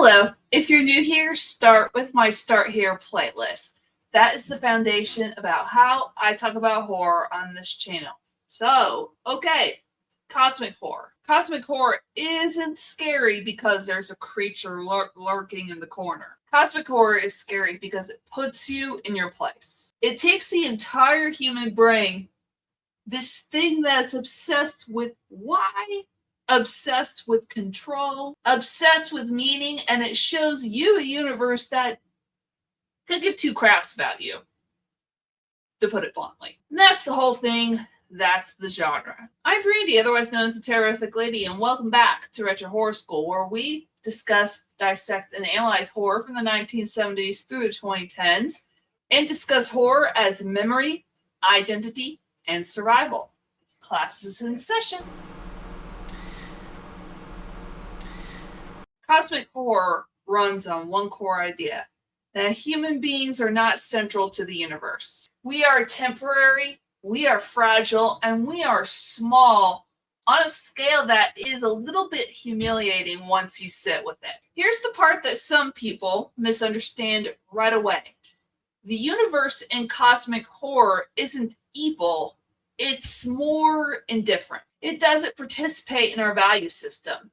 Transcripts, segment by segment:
Hello, if you're new here, start with my Start Here playlist. That is the foundation about how I talk about horror on this channel. So, okay, cosmic horror. Cosmic horror isn't scary because there's a creature lurking in the corner. Cosmic horror is scary because it puts you in your place. It takes the entire human brain, this thing that's obsessed with why, obsessed with control, obsessed with meaning, and it shows you a universe that could give two craps about you, to put it bluntly. And that's the whole thing. That's the genre. I'm Brandy, otherwise known as the Terrorific Lady, and welcome back to Retro Horror School, where we discuss, dissect, and analyze horror from the 1970s through the 2010s, and discuss horror as memory, identity, and survival. Class is in session. Cosmic horror runs on one core idea, that human beings are not central to the universe. We are temporary, we are fragile, and we are small on a scale that is a little bit humiliating once you sit with it. Here's the part that some people misunderstand right away. The universe in cosmic horror isn't evil, it's more indifferent. It doesn't participate in our value system.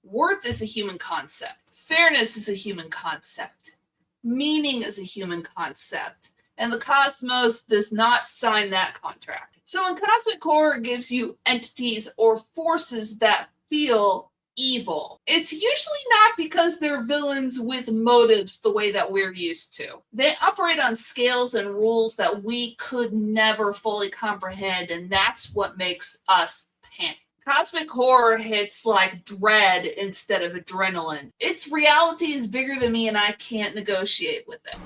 Worth is a human concept. Fairness is a human concept. Meaning is a human concept. And the cosmos does not sign that contract. So when cosmic horror gives you entities or forces that feel evil, it's usually not because they're villains with motives the way that we're used to. They operate on scales and rules that we could never fully comprehend, and that's what makes us panic. Cosmic horror hits like dread instead of adrenaline. Its reality is bigger than me and I can't negotiate with it.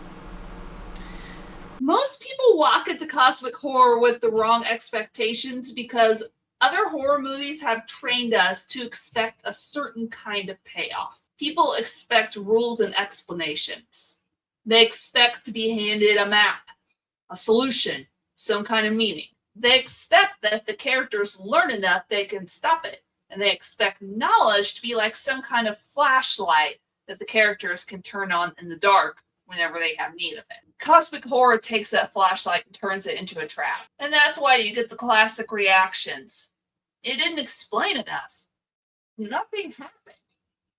Most people walk into cosmic horror with the wrong expectations because other horror movies have trained us to expect a certain kind of payoff. People expect rules and explanations. They expect to be handed a map, a solution, some kind of meaning. They expect that if the characters learn enough, they can stop it. And they expect knowledge to be like some kind of flashlight that the characters can turn on in the dark whenever they have need of it. Cosmic horror takes that flashlight and turns it into a trap. And that's why you get the classic reactions. It didn't explain enough. Nothing happened.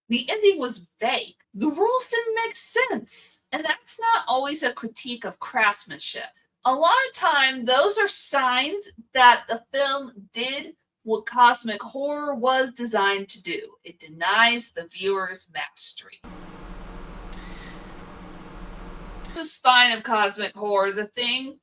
The ending was vague. The rules didn't make sense. And that's not always a critique of craftsmanship. A lot of time, those are signs that the film did what cosmic horror was designed to do. It denies the viewer's mastery. The spine of cosmic horror, the thing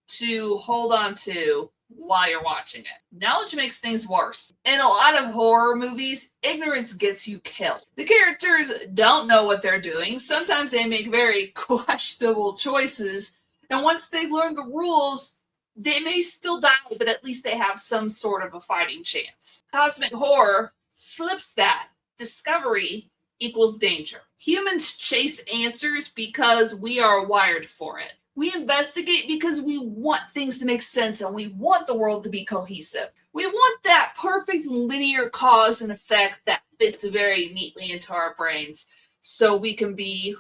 to hold on to while you're watching it. Knowledge makes things worse. In a lot of horror movies, ignorance gets you killed. The characters don't know what they're doing. Sometimes they make very questionable choices. And once they learn the rules, they may still die, but at least they have some sort of a fighting chance. Cosmic horror flips that. Discovery equals danger. Humans chase answers because we are wired for it. We investigate because we want things to make sense and we want the world to be cohesive. We want that perfect linear cause and effect that fits very neatly into our brains so we can be,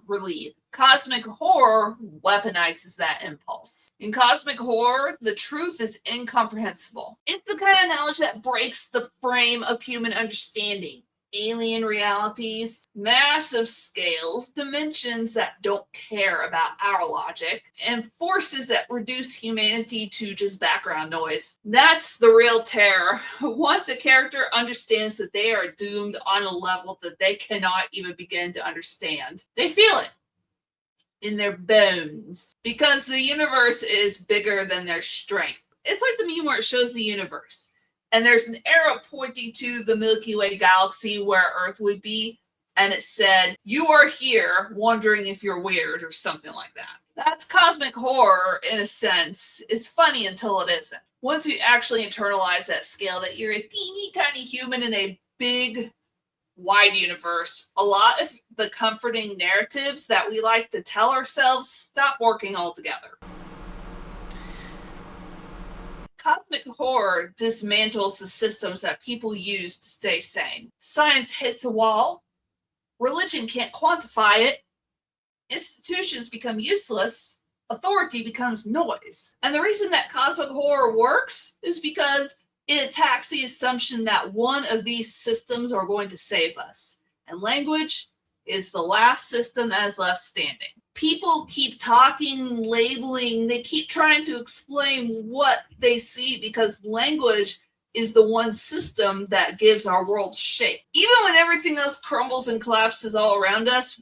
relieved. Cosmic horror weaponizes that impulse. In cosmic horror, the truth is incomprehensible. It's the kind of knowledge that breaks the frame of human understanding. Alien realities, massive scales, dimensions that don't care about our logic, and forces that reduce humanity to just background noise. That's the real terror. Once a character understands that they are doomed on a level that they cannot even begin to understand, they feel it in their bones because the universe is bigger than their strength. It's like the meme where it shows the universe. And there's an arrow pointing to the Milky Way galaxy where Earth would be. And it said, "You are here, wondering if you're weird," or something like that. That's cosmic horror in a sense. It's funny until it isn't. Once you actually internalize that scale, that you're a teeny tiny human in a big, wide universe, a lot of the comforting narratives that we like to tell ourselves stop working altogether. Cosmic horror dismantles the systems that people use to stay sane. Science hits a wall. Religion religion can't quantify it, institutions become useless, authority becomes noise. And the reason that cosmic horror works is because it attacks the assumption that one of these systems are going to save us. And language is the last system that is left standing. People keep talking, labeling, they keep trying to explain what they see because language is the one system that gives our world shape. Even when everything else crumbles and collapses all around us,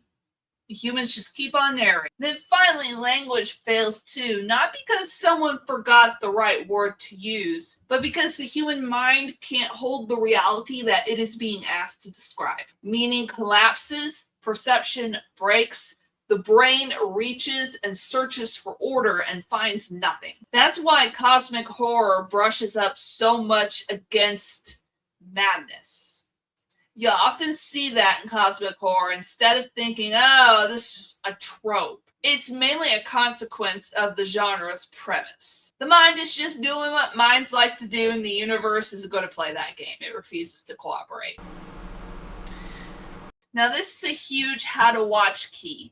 humans just keep on narrating. Then finally, language fails too, not because someone forgot the right word to use, but because the human mind can't hold the reality that it is being asked to describe. Meaning collapses, perception breaks, the brain reaches and searches for order and finds nothing. That's why cosmic horror brushes up so much against madness. You often see that in cosmic horror instead of thinking, oh, this is a trope. It's mainly a consequence of the genre's premise. The mind is just doing what minds like to do, and the universe is going to play that game. It refuses to cooperate. Now, this is a huge how to watch key.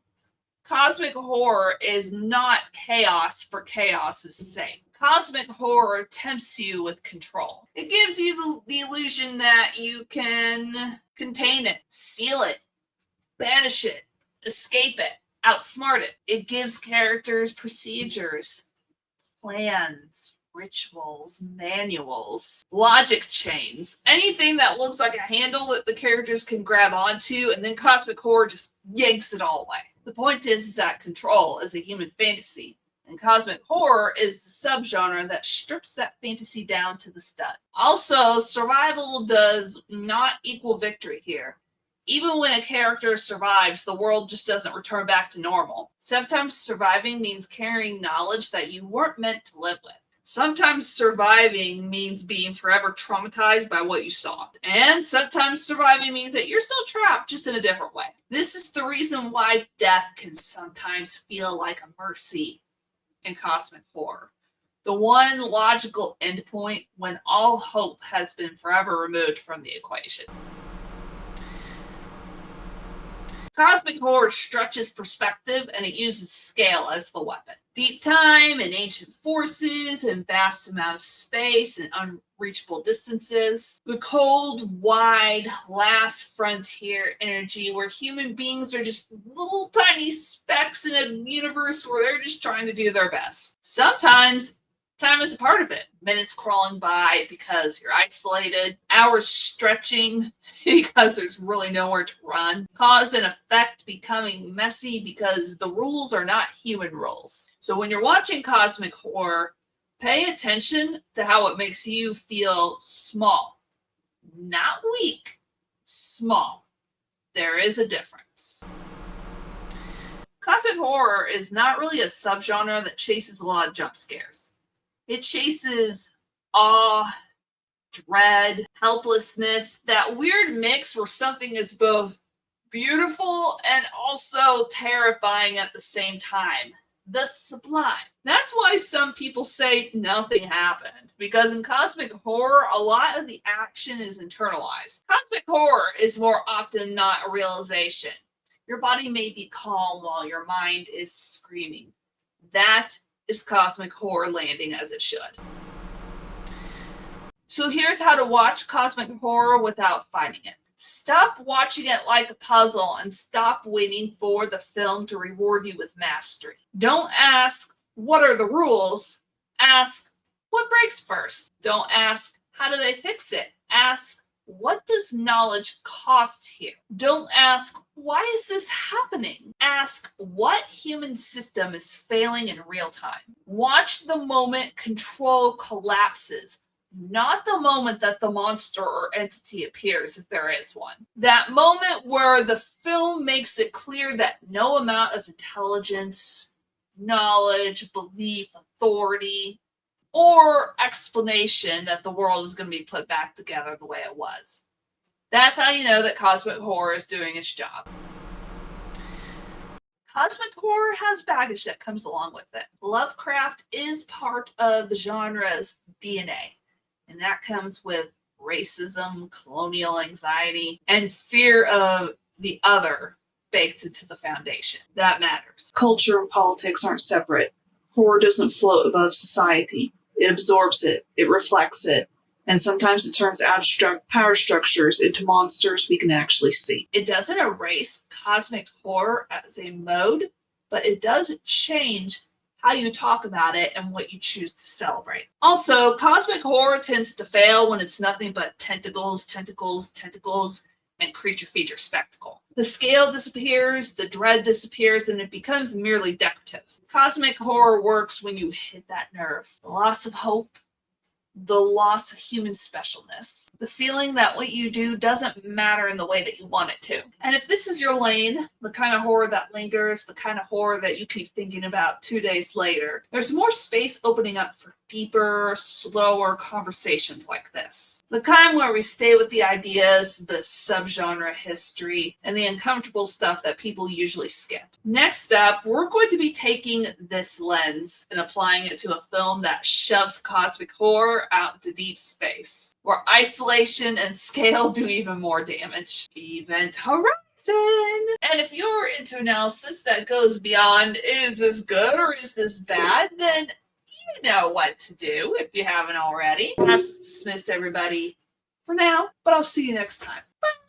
Cosmic horror is not chaos for chaos's sake. Cosmic horror tempts you with control. It gives you the illusion that you can contain it, seal it, banish it, escape it, outsmart it. It gives characters procedures, plans, rituals, manuals, logic chains, anything that looks like a handle that the characters can grab onto, and then cosmic horror just yanks it all away. The point is that control is a human fantasy, and cosmic horror is the subgenre that strips that fantasy down to the stud. Also, survival does not equal victory here. Even when a character survives, the world just doesn't return back to normal. Sometimes surviving means carrying knowledge that you weren't meant to live with. Sometimes surviving means being forever traumatized by what you saw. And sometimes surviving means that you're still trapped, just in a different way. This is the reason why death can sometimes feel like a mercy in cosmic horror. The one logical endpoint when all hope has been forever removed from the equation. Cosmic horror stretches perspective and it uses scale as the weapon. Deep time and ancient forces and vast amount of space and unreachable distances. The cold, wide, last frontier energy where human beings are just little tiny specks in a universe where they're just trying to do their best. Sometimes time is a part of it. Minutes crawling by because you're isolated, hours stretching because there's really nowhere to run, cause and effect becoming messy because the rules are not human rules. So when you're watching cosmic horror, pay attention to how it makes you feel small. Not weak, small. There is a difference. Cosmic horror is not really a subgenre that chases a lot of jump scares. It chases awe, dread, helplessness, that weird mix where something is both beautiful and also terrifying at the same time. The sublime. That's why some people say nothing happened, because in cosmic horror, a lot of the action is internalized. Cosmic horror is more often not a realization. Your body may be calm while your mind is screaming. That is cosmic horror landing as it should. So here's how to watch cosmic horror without fighting it. Stop watching it like a puzzle and stop waiting for the film to reward you with mastery. Don't ask, what are the rules? Ask, what breaks first? Don't ask, how do they fix it? Ask, what does knowledge cost here? Don't ask, why is this happening? Ask, what human system is failing in real time? Watch the moment control collapses, not the moment that the monster or entity appears, if there is one. That moment where the film makes it clear that no amount of intelligence, knowledge, belief, authority, or explanation that the world is going to be put back together the way it was. That's how you know that cosmic horror is doing its job. Cosmic horror has baggage that comes along with it. Lovecraft is part of the genre's DNA, and that comes with racism, colonial anxiety, and fear of the other baked into the foundation. That matters. Culture and politics aren't separate. Horror doesn't float above society. It absorbs it, it reflects it, and sometimes it turns abstract power structures into monsters we can actually see. It doesn't erase cosmic horror as a mode, but it does change how you talk about it and what you choose to celebrate. Also, cosmic horror tends to fail when it's nothing but tentacles, tentacles, tentacles, and creature feature spectacle. The scale disappears, the dread disappears, and it becomes merely decorative. Cosmic horror works when you hit that nerve. The loss of hope, the loss of human specialness, the feeling that what you do doesn't matter in the way that you want it to. And if this is your lane, the kind of horror that lingers, the kind of horror that you keep thinking about 2 days later, there's more space opening up for deeper, slower conversations like this. The kind where we stay with the ideas, the subgenre history, and the uncomfortable stuff that people usually skip. Next up, we're going to be taking this lens and applying it to a film that shoves cosmic horror out into deep space, where isolation and scale do even more damage. Event Horizon! And if you're into analysis that goes beyond, is this good or is this bad, then you know what to do if you haven't already. Class is dismissed, everybody, for now, but I'll see you next time. Bye!